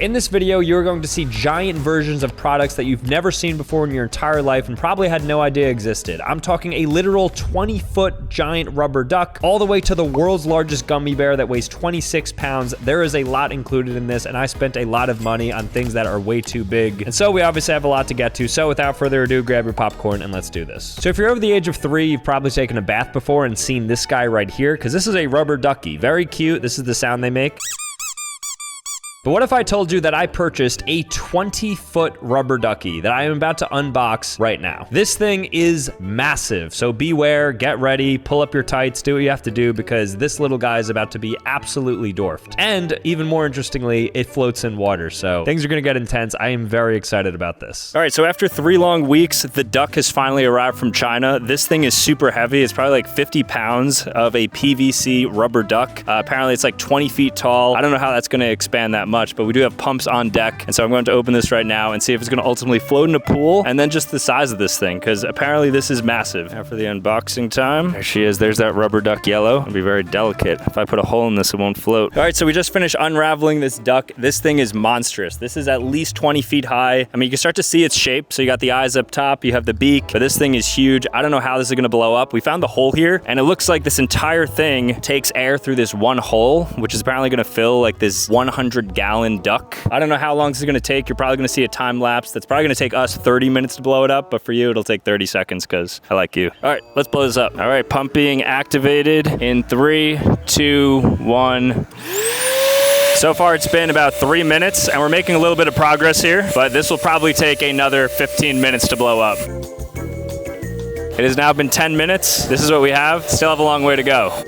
in this video, you're going to see giant versions of products that you've never seen before in your entire life and probably had no idea existed. I'm talking a literal 20-foot giant rubber duck, all the way to the world's largest gummy bear that weighs 26 pounds. There is a lot included in this, and I spent a lot of money on things that are way too big. And so we obviously have a lot to get to. So without further ado, grab your popcorn and let's do this. So if you're over the age of 3, you've probably taken a bath before and seen this guy right here, because this is a rubber ducky. Very cute. This is the sound they make. But what if I told you that I purchased a 20-foot rubber ducky that I am about to unbox right now? This thing is massive, so beware, get ready, pull up your tights, do what you have to do, because this little guy is about to be absolutely dwarfed. And even more interestingly, it floats in water, so things are gonna get intense. I am very excited about this. All right, so after 3 long weeks, the duck has finally arrived from China. This thing is super heavy. It's probably like 50 pounds of a PVC rubber duck. Apparently it's like 20 feet tall. I don't know how that's gonna expand that much, but we do have pumps on deck, and so I'm going to open this right now and see if it's going to ultimately float in a pool, and then just the size of this thing, because apparently this is massive. Now for the unboxing time. There she is. There's that rubber duck yellow. It'll be very delicate. If I put a hole in this, it won't float. All right, so we just finished unraveling this duck. This thing is monstrous. This is at least 20 feet high. I mean, you can start to see its shape. So you got the eyes up top, you have the beak, but this thing is huge. I don't know how this is going to blow up. We found the hole here, and it looks like this entire thing takes air through this one hole, which is apparently going to fill like this 100-gallon duck. I don't know how long this is gonna take. You're probably gonna see a time lapse. That's probably gonna take us 30 minutes to blow it up, but for you, it'll take 30 seconds because I like you. All right, let's blow this up. All right, pump being activated in 3, 2, 1. So far, it's been about 3 minutes, and we're making a little bit of progress here, but this will probably take another 15 minutes to blow up. It has now been 10 minutes. This is what we have. Still have a long way to go.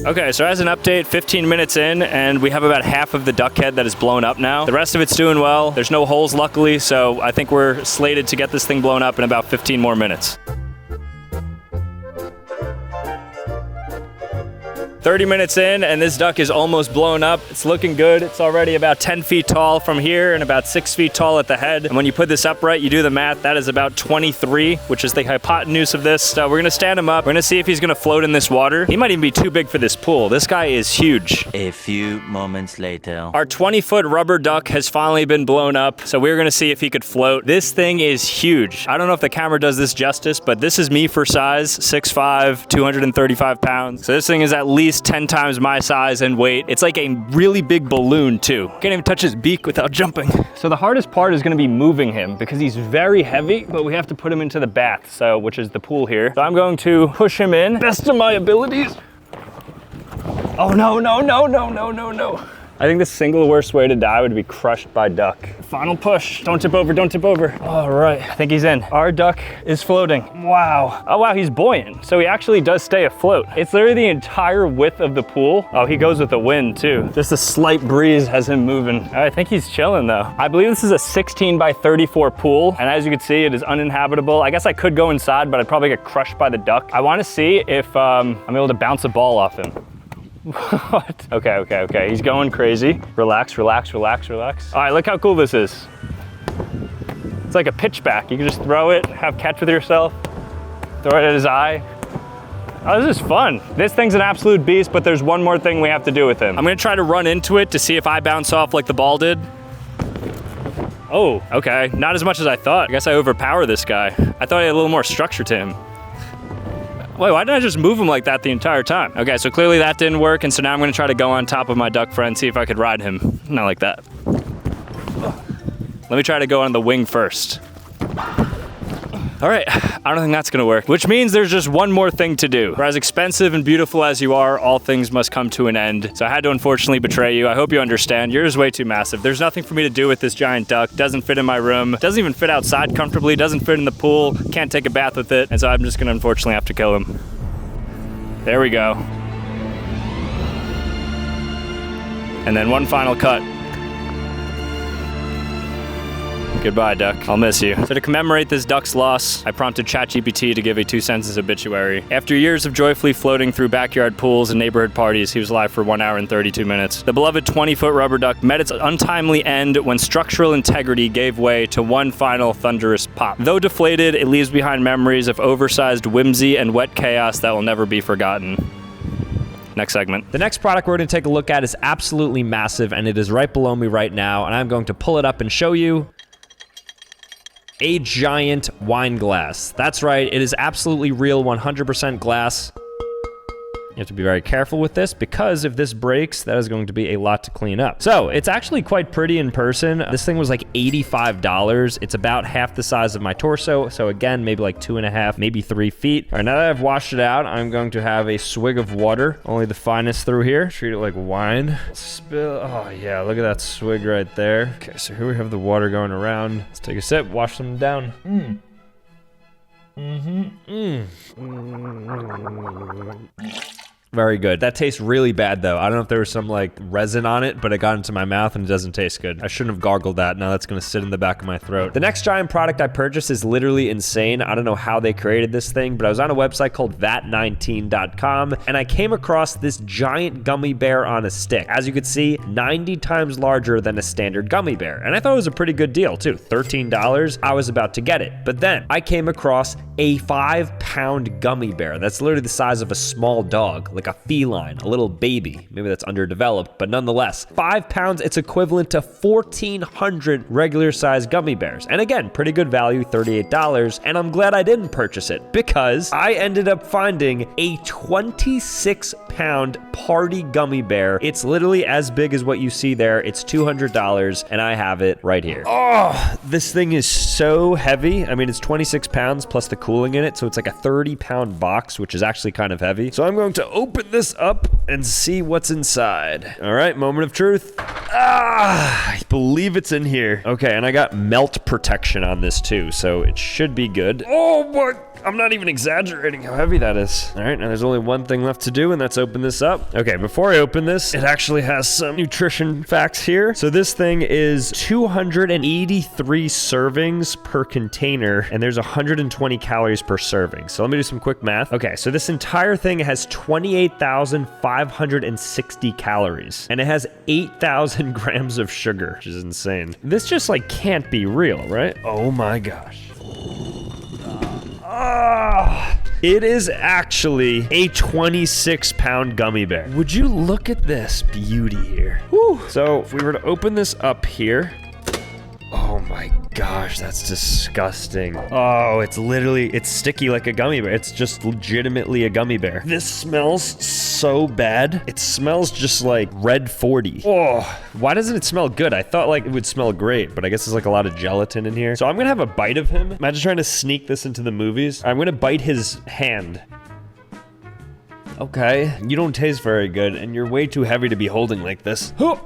Okay, so as an update, 15 minutes in, and we have about half of the duck head that is blown up now. The rest of it's doing well. There's no holes, luckily, so I think we're slated to get this thing blown up in about 15 more minutes. 30 minutes in, and this duck is almost blown up. It's looking good. It's already about 10 feet tall from here and about 6 feet tall at the head. And when you put this upright, you do the math, that is about 23, which is the hypotenuse of this. So we're gonna stand him up. We're gonna see if he's gonna float in this water. He might even be too big for this pool. This guy is huge. A few moments later. Our 20-foot rubber duck has finally been blown up, so we're gonna see if he could float. This thing is huge. I don't know if the camera does this justice, but this is me for size, 6'5", 235 pounds. So this thing is at least 10 times my size and weight. It's like a really big balloon too. Can't even touch his beak without jumping. So the hardest part is gonna be moving him because he's very heavy, but we have to put him into the bath, so which is the pool here. So I'm going to push him in, best of my abilities. Oh no, no, no, no, no, no, no. I think the single worst way to die would be crushed by duck. Final push. Don't tip over, don't tip over. All right, I think he's in. Our duck is floating. Wow. Oh wow, he's buoyant. So he actually does stay afloat. It's literally the entire width of the pool. Oh, he goes with the wind too. Just a slight breeze has him moving. I think he's chilling though. I believe this is a 16 by 34 pool. And as you can see, it is uninhabitable. I guess I could go inside, but I'd probably get crushed by the duck. I wanna see if I'm able to bounce a ball off him. What? Okay. He's going crazy. Relax, relax, relax, relax. All right, look how cool this is. It's like a pitchback. You can just throw it, have catch with yourself, throw it at his eye. Oh, this is fun. This thing's an absolute beast, but there's one more thing we have to do with him. I'm gonna try to run into it to see if I bounce off like the ball did. Oh, okay. Not as much as I thought. I guess I overpower this guy. I thought he had a little more structure to him. Wait, why didn't I just move him like that the entire time? Okay, so clearly that didn't work, and so now I'm gonna try to go on top of my duck friend, see if I could ride him. Not like that. Let me try to go on the wing first. All right, I don't think that's gonna work, which means there's just one more thing to do. For as expensive and beautiful as you are, all things must come to an end. So I had to unfortunately betray you. I hope you understand. Yours is way too massive. There's nothing for me to do with this giant duck. Doesn't fit in my room. Doesn't even fit outside comfortably. Doesn't fit in the pool. Can't take a bath with it. And so I'm just gonna unfortunately have to kill him. There we go. And then one final cut. Goodbye, duck. I'll miss you. So to commemorate this duck's loss, I prompted ChatGPT to give a 2 sentences obituary. After years of joyfully floating through backyard pools and neighborhood parties, he was alive for 1 hour and 32 minutes. The beloved 20-foot rubber duck met its untimely end when structural integrity gave way to one final thunderous pop. Though deflated, it leaves behind memories of oversized whimsy and wet chaos that will never be forgotten. next segment. The next product we're gonna take a look at is absolutely massive, and it is right below me right now, and I'm going to pull it up and show you. A giant wine glass. That's right, it is absolutely real 100% glass. You have to be very careful with this because if this breaks, that is going to be a lot to clean up. So it's actually quite pretty in person. This thing was like $85. It's about half the size of my torso. So again, maybe like 2.5, maybe 3 feet. All right, now that I've washed it out, I'm going to have a swig of water. Only the finest through here. Treat it like wine. Spill, oh yeah, look at that swig right there. Okay, so here we have the water going around. Let's take a sip, wash them down. Very good. That tastes really bad though. I don't know if there was some like resin on it, but it got into my mouth and it doesn't taste good. I shouldn't have gargled that. Now that's gonna sit in the back of my throat. The next giant product I purchased is literally insane. I don't know how they created this thing, but I was on a website called that19.com and I came across this giant gummy bear on a stick. As you can see, 90 times larger than a standard gummy bear. And I thought it was a pretty good deal too. $13, I was about to get it. But then I came across a 5-pound gummy bear. That's literally the size of a small dog, like a feline, a little baby. Maybe that's underdeveloped, but nonetheless, 5 pounds, it's equivalent to 1,400 regular sized gummy bears. And again, pretty good value, $38. And I'm glad I didn't purchase it because I ended up finding a 26-pound party gummy bear. It's literally as big as what you see there. It's $200 and I have it right here. Oh, this thing is so heavy. I mean, it's 26 pounds plus the cooling in it. So it's like a 30-pound box, which is actually kind of heavy. So I'm going to open this up and see what's inside. All right, moment of truth. I believe it's in here. Okay, and I got melt protection on this too, so it should be good. Oh boy, I'm not even exaggerating how heavy that is. All right, now there's only one thing left to do, and that's open this up. Okay, before I open this, it actually has some nutrition facts here. So this thing is 283 servings per container, and there's 120 calories per serving. So let me do some quick math. Okay, so this entire thing has 28,560 calories, and it has 8,000 grams of sugar, which is insane. This just like can't be real, right? Oh my gosh. It is actually a 26-pound gummy bear. Would you look at this beauty here? Whew. So if we were to open this up here, oh my gosh, that's disgusting. Oh, it's sticky like a gummy bear. It's just legitimately a gummy bear. This smells so bad. It smells just like red 40. Oh, why doesn't it smell good? I thought like it would smell great, but I guess there's like a lot of gelatin in here. So I'm gonna have a bite of him. Imagine trying to sneak this into the movies. I'm gonna bite his hand. Okay, you don't taste very good, and you're way too heavy to be holding like this. Oh.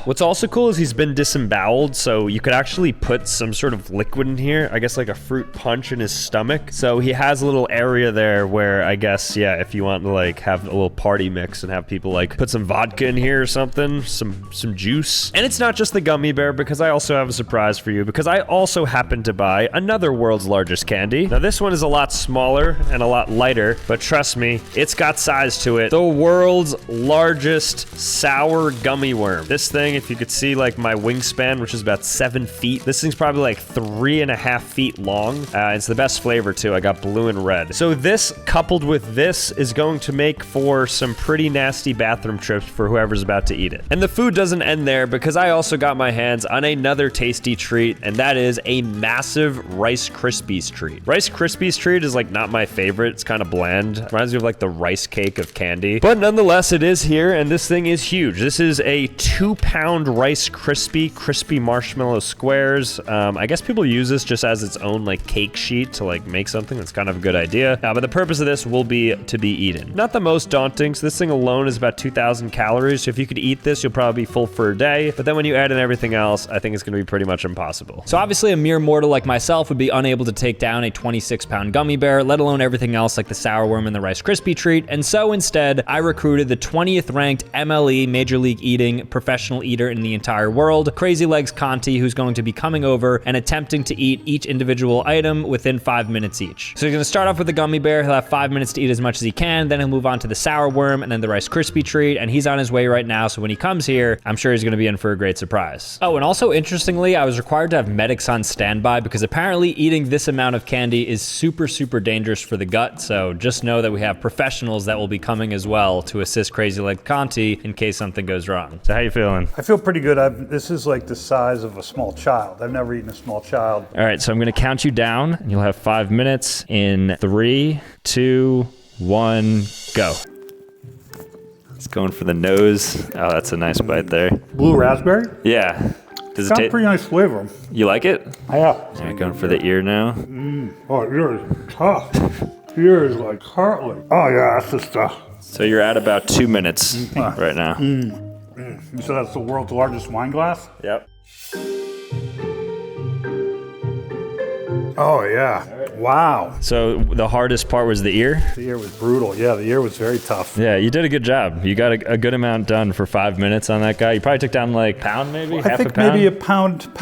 What's also cool is he's been disemboweled, so you could actually put some sort of liquid in here. I guess like a fruit punch in his stomach. So he has a little area there where I guess, yeah, if you want to like have a little party mix and have people like put some vodka in here or something, some juice. And it's not just the gummy bear, because I also have a surprise for you, because I also happened to buy another world's largest candy. Now this one is a lot smaller and a lot lighter, but trust me, it's got size to it. The world's largest sour gummy worm. This thing, if you could see like my wingspan, which is about 7 feet, this thing's probably like 3.5 feet long. It's the best flavor too. I got blue and red. So this coupled with this is going to make for some pretty nasty bathroom trips for whoever's about to eat it. And the food doesn't end there, because I also got my hands on another tasty treat, and that is a massive Rice Krispies treat. Rice Krispies treat is like not my favorite. It's kind of bland. Reminds me of like the rice cake of candy. But nonetheless, it is here, and this thing is huge. This is a 2-pound Rice crispy marshmallow squares. I guess people use this just as its own like cake sheet to like make something. That's kind of a good idea. But the purpose of this will be to be eaten. Not the most daunting. So this thing alone is about 2,000 calories. So if you could eat this, you'll probably be full for a day. But then when you add in everything else, I think it's going to be pretty much impossible. So obviously a mere mortal like myself would be unable to take down a 26-pound gummy bear, let alone everything else like the sour worm and the Rice Krispie treat. And so instead, I recruited the 20th ranked MLE, Major League Eating professional eater in the entire world, Crazy Legs Conti, who's going to be coming over and attempting to eat each individual item within 5 minutes each. So he's gonna start off with the gummy bear. He'll have 5 minutes to eat as much as he can. Then he'll move on to the sour worm and then the Rice Krispie treat. And he's on his way right now. So when he comes here, I'm sure he's gonna be in for a great surprise. Oh, and also interestingly, I was required to have medics on standby because apparently eating this amount of candy is super, super dangerous for the gut. So just know that we have professionals sprinkles that will be coming as well to assist Crazy Legs Conti in case something goes wrong. So how you feeling? I feel pretty good. This is like the size of a small child. I've never eaten a small child. All right, so I'm gonna count you down, and you'll have 5 minutes in 3, 2, 1, go. It's going for the nose. Oh, that's a nice bite there. Blue raspberry? Yeah. Does it Got a taste? pretty nice flavor. You like it? Yeah. All right, going for the ear now. Oh, ear is tough. Ear is like cartilage. Oh yeah, that's the stuff. So you're at about 2 minutes right now. You said that's the world's largest wine glass? Yep. Oh yeah. Wow. So the hardest part was the ear? The ear was brutal. Yeah, the ear was very tough. Yeah, you did a good job. You got a good amount done for 5 minutes on that guy. You probably took down like pound maybe? I think maybe a pound.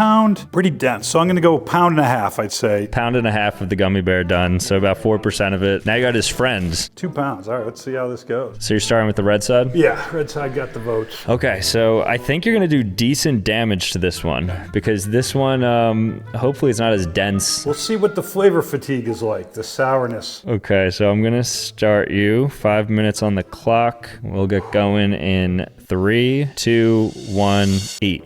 Pretty dense. So I'm gonna go 1.5 pounds, I'd say. 1.5 pounds of the gummy bear done, so about 4% of it. Now you got his friends. 2 pounds. All right, let's see how this goes. So you're starting with the red side? Yeah, red side got the votes. Okay, so I think you're gonna do decent damage to this one because this one, hopefully it's not as dense. We'll see what the flavor fatigue is like, the sourness. Okay, so I'm gonna start you. 5 minutes on the clock. We'll get going in 3, 2, 1, eat.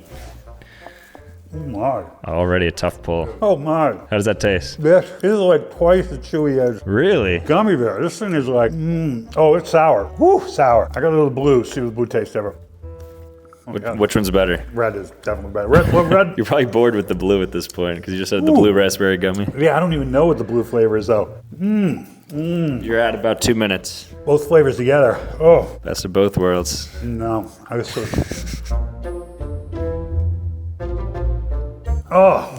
Oh my. Already a tough pull. Oh my. How does that taste? This is like twice as chewy as Really? gummy bear. This thing is like, oh, it's sour. Woo, sour. I got a little blue. See what the blue tastes ever. Oh, yeah. Which one's better? Red is definitely better. Red? You're probably bored with the blue at this point because you just had the blue raspberry gummy. Yeah, I don't even know what the blue flavor is though. You're at about 2 minutes. Both flavors together. Oh, Best of both worlds. no. I was so... Oh,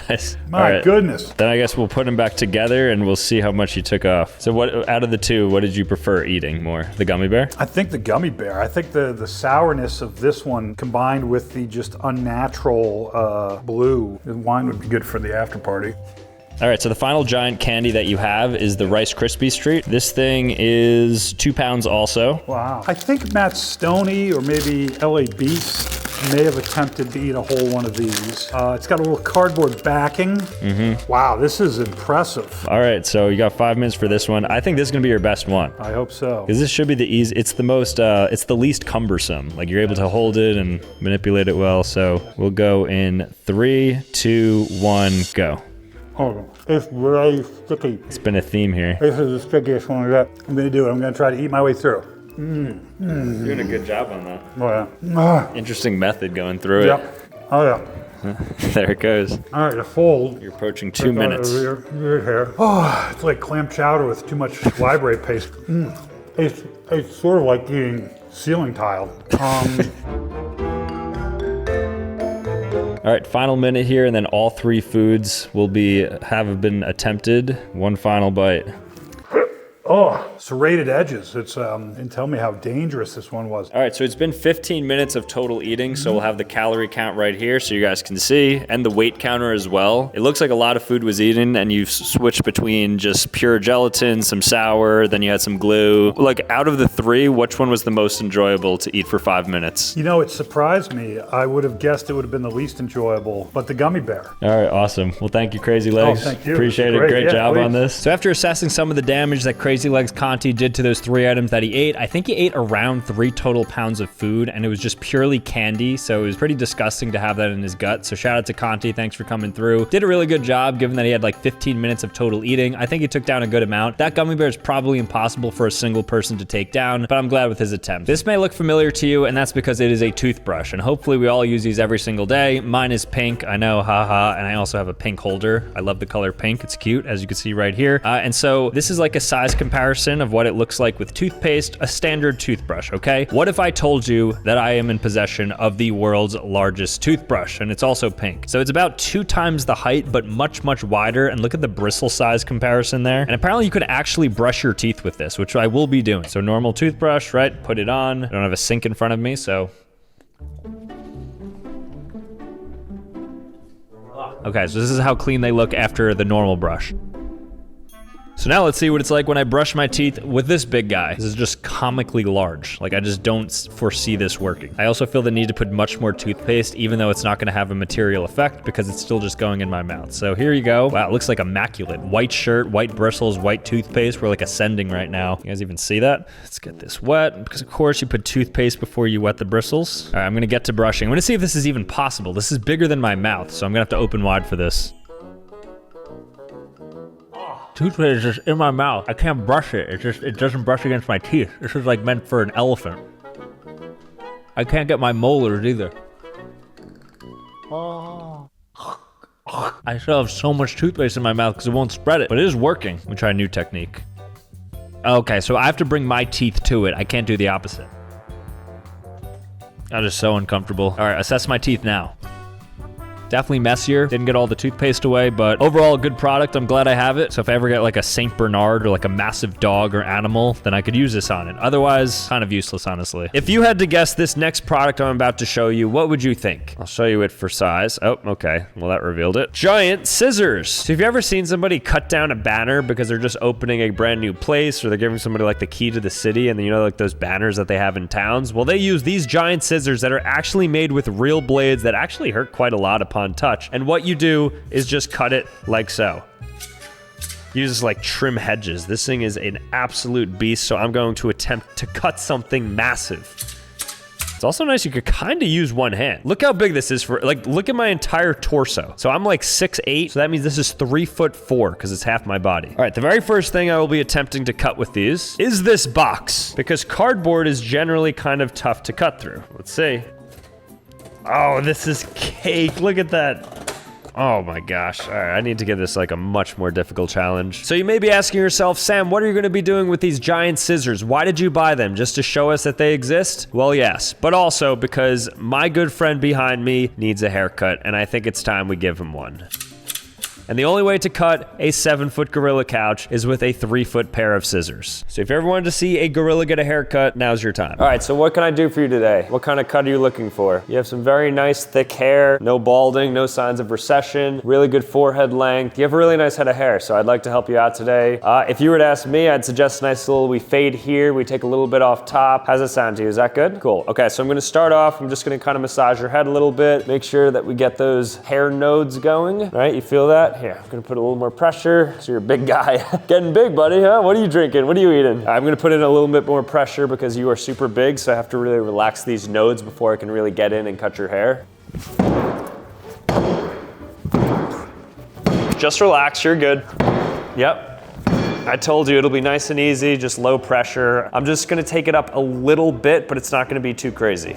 Nice. my All right. goodness. Then I guess we'll put them back together and we'll see how much you took off. So what out of the two, what did you prefer eating more? The gummy bear? I think the gummy bear. I think the sourness of this one combined with the just unnatural blue, the wine would be good for the after party. All right, so the final giant candy that you have is the Rice Krispies Treat. This thing is 2 pounds also. Wow. I think Matt Stoney or maybe LA Beast may have attempted to eat a whole one of these. It's got a little cardboard backing. Wow, this is impressive. All right, so you got 5 minutes for this one. I think this is gonna be your best one. I hope so. Because this should be the easy, it's the most, it's the least cumbersome. Like you're able to hold it and manipulate it well. So we'll go in 3, 2, 1, go. Oh, it's really sticky. It's been a theme here. This is the stickiest one I've got. I'm gonna do it. I'm gonna try to eat my way through. You're doing a good job on that. Oh yeah. Interesting method going through Yep. Oh yeah. it. There it goes. All right, the fold. You're approaching 2 minutes. Your hair. Oh, it's like clam chowder with too much library paste. It's sort of like eating ceiling tile. All right, final minute here, and then all 3 foods will have been attempted. One final bite. Oh, serrated edges. It's and tell me how dangerous this one was. All right, so it's been 15 minutes of total eating, so we'll have the calorie count right here so you guys can see, and the weight counter as well. It looks like a lot of food was eaten, and you've switched between just pure gelatin, some sour, then you had some glue. Like, out of the 3, which one was the most enjoyable to eat for 5 minutes? You know, it surprised me. I would have guessed it would have been the least enjoyable, but the gummy bear. All right, awesome. Well, thank you, Crazy Legs. Oh, thank you. Appreciate it. Great. Great Yeah, job please. on this. So after assessing some of the damage that Crazy Legs Conti did to those 3 items that he ate, I think he ate around 3 total pounds of food, and it was just purely candy, so it was pretty disgusting to have that in his gut. So shout out to Conti, thanks for coming through. Did a really good job given that he had like 15 minutes of total eating. I think he took down a good amount. That gummy bear is probably impossible for a single person to take down, but I'm glad with his attempt. This may look familiar to you, and that's because it is a toothbrush, and hopefully we all use these every single day. Mine is pink, I know, haha, and I also have a pink holder. I love the color pink, it's cute, as you can see right here. And so this is like a size comparison of what it looks like with toothpaste, a standard toothbrush, okay? What if I told you that I am in possession of the world's largest toothbrush, and it's also pink? So it's about 2 times the height, but much, much wider, and look at the bristle size comparison there. And apparently you could actually brush your teeth with this, which I will be doing. So normal toothbrush, right? Put it on. I don't have a sink in front of me, so. Okay, so this is how clean they look after the normal brush. So now let's see what it's like when I brush my teeth with this big guy. This is just comically large. Like, I just don't foresee this working. I also feel the need to put much more toothpaste, even though it's not gonna have a material effect because it's still just going in my mouth. So here you go. Wow, it looks like immaculate. White shirt, white bristles, white toothpaste. We're like ascending right now. You guys even see that? Let's get this wet, because of course you put toothpaste before you wet the bristles. All right, I'm gonna get to brushing. I'm gonna see if this is even possible. This is bigger than my mouth, so I'm gonna have to open wide for this. Toothpaste is just in my mouth. I can't brush it. It doesn't brush against my teeth. This is like meant for an elephant. I can't get my molars either. I still have so much toothpaste in my mouth because it won't spread it, but it is working. Let me try a new technique. Okay, so I have to bring my teeth to it. I can't do the opposite. That is so uncomfortable. All right, assess my teeth now. Definitely messier. Didn't get all the toothpaste away, but overall a good product. I'm glad I have it. So if I ever get like a Saint Bernard or like a massive dog or animal, then I could use this on it. Otherwise, kind of useless, honestly. If you had to guess this next product I'm about to show you, what would you think? I'll show you it for size. Oh, okay. Well, that revealed it. Giant scissors. So have you ever seen somebody cut down a banner because they're just opening a brand new place, or they're giving somebody like the key to the city, and then, you know, like those banners that they have in towns? Well, they use these giant scissors that are actually made with real blades that actually hurt quite a lot upon touch. And what you do is just cut it like so. Use like trim hedges. This thing is an absolute beast, so I'm going to attempt to cut something massive. It's also nice you could kind of use one hand. Look how big this is for, like, look at my entire torso. So I'm like 6'8", so that means this is 3'4", because it's half my body. All right, the very first thing I will be attempting to cut with these is this box, because cardboard is generally kind of tough to cut through. Let's see. Oh, this is cake. Look at that. Oh my gosh. All right, I need to give this like a much more difficult challenge. So you may be asking yourself, Sam, what are you going to be doing with these giant scissors? Why did you buy them? Just to show us that they exist? Well, yes, but also because my good friend behind me needs a haircut, and I think it's time we give him one. And the only way to cut a 7-foot gorilla couch is with a 3-foot pair of scissors. So if you ever wanted to see a gorilla get a haircut, now's your time. All right, so what can I do for you today? What kind of cut are you looking for? You have some very nice thick hair, no balding, no signs of recession, really good forehead length. You have a really nice head of hair, so I'd like to help you out today. If you were to ask me, I'd suggest a nice little, we fade here, we take a little bit off top. How's it sound to you? Is that good? Cool. Okay, so I'm gonna start off, I'm just gonna kind of massage your head a little bit, make sure that we get those hair nodes going. All right, you feel that? Here, I'm gonna put a little more pressure. So you're a big guy. Getting big, buddy, huh? What are you drinking? What are you eating? I'm gonna put in a little bit more pressure because you are super big, so I have to really relax these nodes before I can really get in and cut your hair. Just relax, you're good. Yep. I told you it'll be nice and easy, just low pressure. I'm just gonna take it up a little bit, but it's not gonna be too crazy.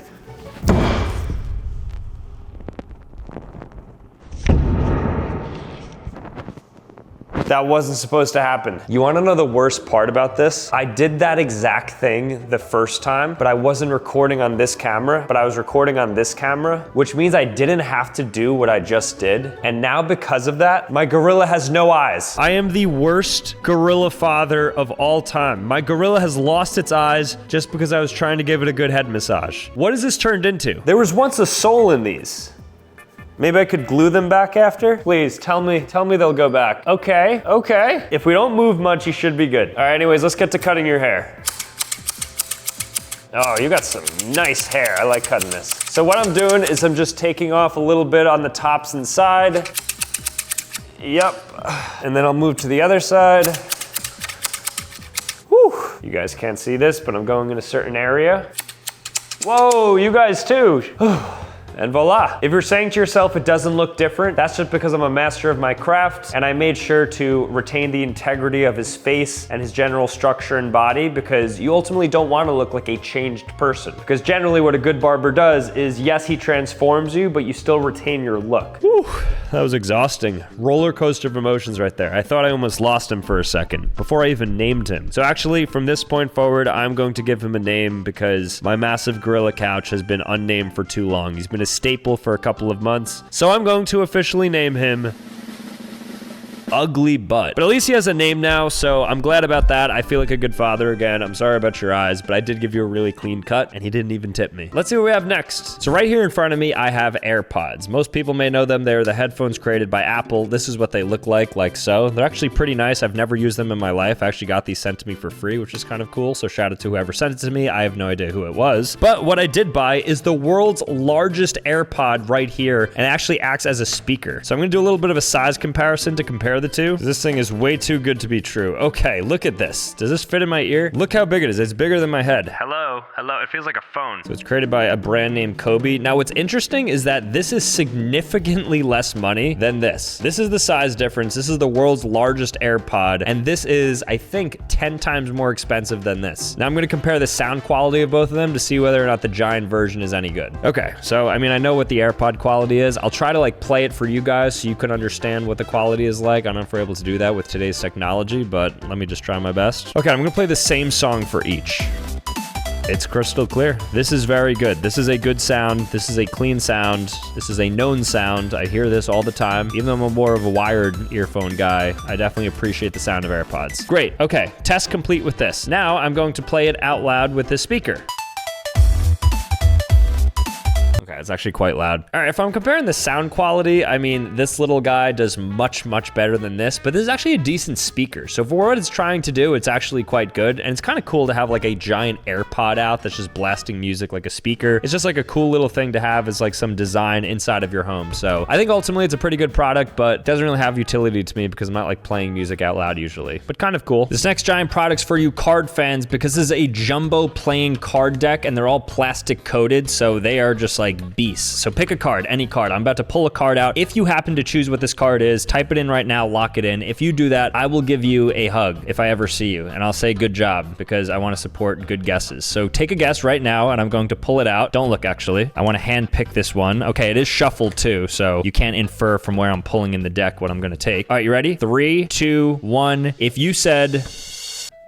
That wasn't supposed to happen. You wanna know the worst part about this? I did that exact thing the first time, but I wasn't recording on this camera, but I was recording on this camera, which means I didn't have to do what I just did. And now because of that, my gorilla has no eyes. I am the worst gorilla father of all time. My gorilla has lost its eyes just because I was trying to give it a good head massage. What has this turned into? There was once a soul in these. Maybe I could glue them back after? Please, tell me they'll go back. Okay, okay. If we don't move much, you should be good. All right, anyways, let's get to cutting your hair. Oh, you got some nice hair. I like cutting this. So what I'm doing is I'm just taking off a little bit on the tops and side. Yep. And then I'll move to the other side. Whew. You guys can't see this, but I'm going in a certain area. Whoa, you guys too. And voila. If you're saying to yourself it doesn't look different, that's just because I'm a master of my craft and I made sure to retain the integrity of his face and his general structure and body, because you ultimately don't want to look like a changed person. Because generally what a good barber does is, yes, he transforms you, but you still retain your look. Whew, that was exhausting. Roller coaster of emotions right there. I thought I almost lost him for a second before I even named him. So actually, from this point forward, I'm going to give him a name because my massive gorilla couch has been unnamed for too long. He's been a staple for a couple of months. So I'm going to officially name him ugly butt. But at least he has a name now, so I'm glad about that. I feel like a good father again. I'm sorry about your eyes, but I did give you a really clean cut, and he didn't even tip me. Let's see what we have next. So right here in front of me, I have AirPods. Most people may know them. They're the headphones created by Apple. This is what they look like so. They're actually pretty nice. I've never used them in my life. I actually got these sent to me for free, which is kind of cool. So shout out to whoever sent it to me. I have no idea who it was. But what I did buy is the world's largest AirPod right here, and it actually acts as a speaker. So I'm gonna do a little bit of a size comparison to compare the two. This thing is way too good to be true. Okay, look at this. Does this fit in my ear? Look how big it is. It's bigger than my head. Hello. It feels like a phone. So it's created by a brand named Kobe. Now what's interesting is that this is significantly less money than this. This is the size difference. This is the world's largest AirPod, and this is, I think, 10 times more expensive than this. Now I'm gonna compare the sound quality of both of them to see whether or not the giant version is any good. Okay, so I mean, I know what the AirPod quality is. I'll try to like play it for you guys so you can understand what the quality is like. I don't know if we're able to do that with today's technology, but let me just try my best. Okay, I'm gonna play the same song for each. It's crystal clear. This is very good. This is a good sound. This is a clean sound. This is a known sound. I hear this all the time. Even though I'm more of a wired earphone guy, I definitely appreciate the sound of AirPods. Great, okay, test complete with this. Now I'm going to play it out loud with this speaker. Okay, it's actually quite loud. All right, if I'm comparing the sound quality, I mean, this little guy does much, much better than this, but this is actually a decent speaker. So for what it's trying to do, it's actually quite good. And it's kind of cool to have like a giant AirPod out that's just blasting music like a speaker. It's just like a cool little thing to have as like some design inside of your home. So I think ultimately it's a pretty good product, but it doesn't really have utility to me because I'm not like playing music out loud usually, but kind of cool. This next giant product's for you card fans because this is a jumbo playing card deck and they're all plastic coated. So they are just like beasts. So pick a card, any card. I'm about to pull a card out. If you happen to choose what this card is, type it in right now, lock it in. If you do that, I will give you a hug if I ever see you. And I'll say good job because I want to support good guesses. So take a guess right now and I'm going to pull it out. Don't look actually. I want to hand pick this one. Okay, it is shuffled too, so you can't infer from where I'm pulling in the deck what I'm going to take. All right, you ready? 3, 2, 1. If you said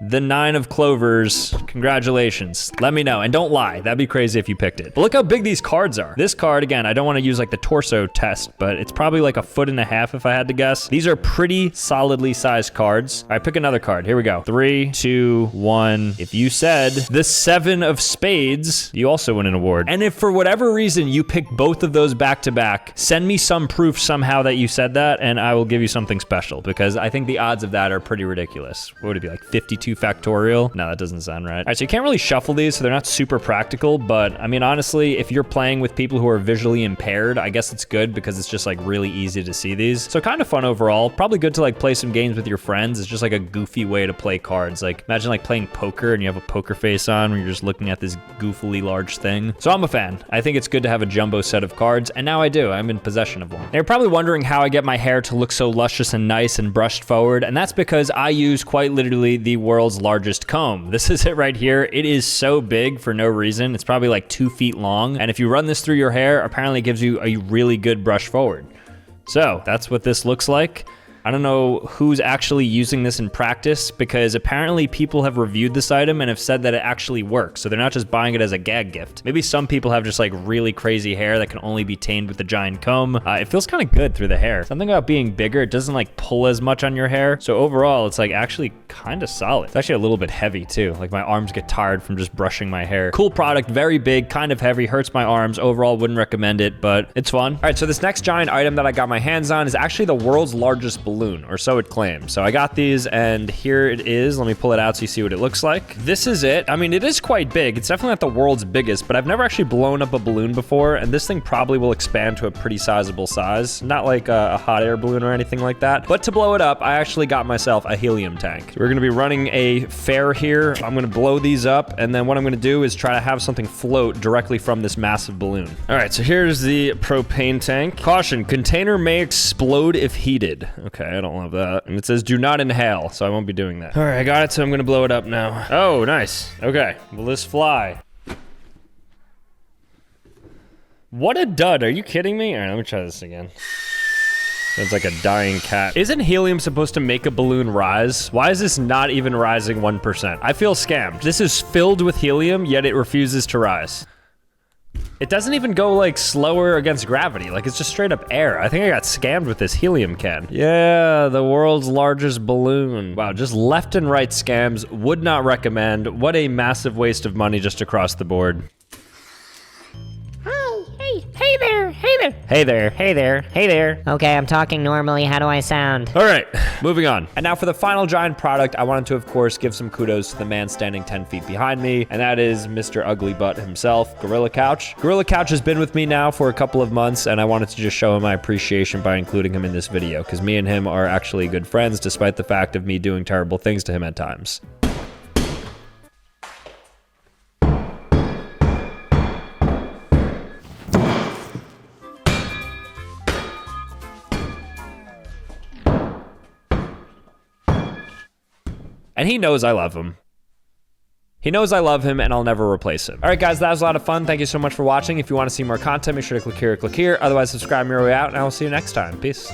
the 9 of clovers, congratulations. Let me know, and don't lie. That'd be crazy if you picked it. But look how big these cards are. This card, again, I don't want to use like the torso test, but it's probably like 1.5 feet if I had to guess. These are pretty solidly sized cards. All right, pick another card. Here we go. 3, 2, 1. If you said the 7 of spades, you also win an award. And if for whatever reason you pick both of those back to back, send me some proof somehow that you said that, and I will give you something special because I think the odds of that are pretty ridiculous. What would it be, like 52 factorial? No, that doesn't sound right. All right, so you can't really shuffle these, so they're not super practical, but I mean, honestly, if you're playing with people who are visually impaired, I guess it's good because it's just like really easy to see these. So kind of fun overall. Probably good to like play some games with your friends. It's just like a goofy way to play cards. Like imagine like playing poker and you have a poker face on where you're just looking at this goofily large thing. So I'm a fan. I think it's good to have a jumbo set of cards, and now I do. I'm in possession of one. Now you're probably wondering how I get my hair to look so luscious and nice and brushed forward, and that's because I use quite literally the world's largest comb. This is it right here. It is so big for no reason. It's probably like 2 feet long, and if you run this through your hair, apparently it gives you a really good brush forward. So that's what this looks like. I don't know who's actually using this in practice because apparently people have reviewed this item and have said that it actually works. So they're not just buying it as a gag gift. Maybe some people have just like really crazy hair that can only be tamed with the giant comb. It feels kind of good through the hair. Something about being bigger, it doesn't like pull as much on your hair. So overall, it's like actually kind of solid. It's actually a little bit heavy too. Like my arms get tired from just brushing my hair. Cool product, very big, kind of heavy, hurts my arms. Overall, wouldn't recommend it, but it's fun. All right, so this next giant item that I got my hands on is actually the world's largest balloon, or so it claims. So I got these and here it is. Let me pull it out so you see what it looks like. This is it. I mean, it is quite big. It's definitely not the world's biggest, but I've never actually blown up a balloon before, and this thing probably will expand to a pretty sizable size. Not like a hot air balloon or anything like that, but to blow it up, I actually got myself a helium tank. So we're gonna be running a fair here. I'm gonna blow these up, and then what I'm gonna do is try to have something float directly from this massive balloon. All right, so here's the propane tank. Caution, container may explode if heated. Okay, I don't love that. And it says do not inhale, so I won't be doing that. All right, I got it, so I'm gonna blow it up now. Oh, nice. Okay, will this fly? What a dud, are you kidding me? All right, let me try this again. It's like a dying cat. Isn't helium supposed to make a balloon rise? Why is this not even rising 1%? I feel scammed. This is filled with helium, yet it refuses to rise. It doesn't even go like slower against gravity. Like it's just straight up air. I think I got scammed with this helium can. Yeah, the world's largest balloon. Wow, just left and right scams. Would not recommend. What a massive waste of money just across the board. Hey there, hey there. Hey there, hey there, hey there. Okay, I'm talking normally. How do I sound? All right, moving on. And now for the final giant product, I wanted to, of course, give some kudos to the man standing 10 feet behind me, and that is Mr. Ugly Butt himself, Gorilla Couch. Gorilla Couch has been with me now for a couple of months, and I wanted to just show him my appreciation by including him in this video, because me and him are actually good friends, despite the fact of me doing terrible things to him at times. And he knows I love him. He knows I love him and I'll never replace him. All right, guys, that was a lot of fun. Thank you so much for watching. If you want to see more content, make sure to click here or click here. Otherwise, subscribe on your way out, and I will see you next time. Peace.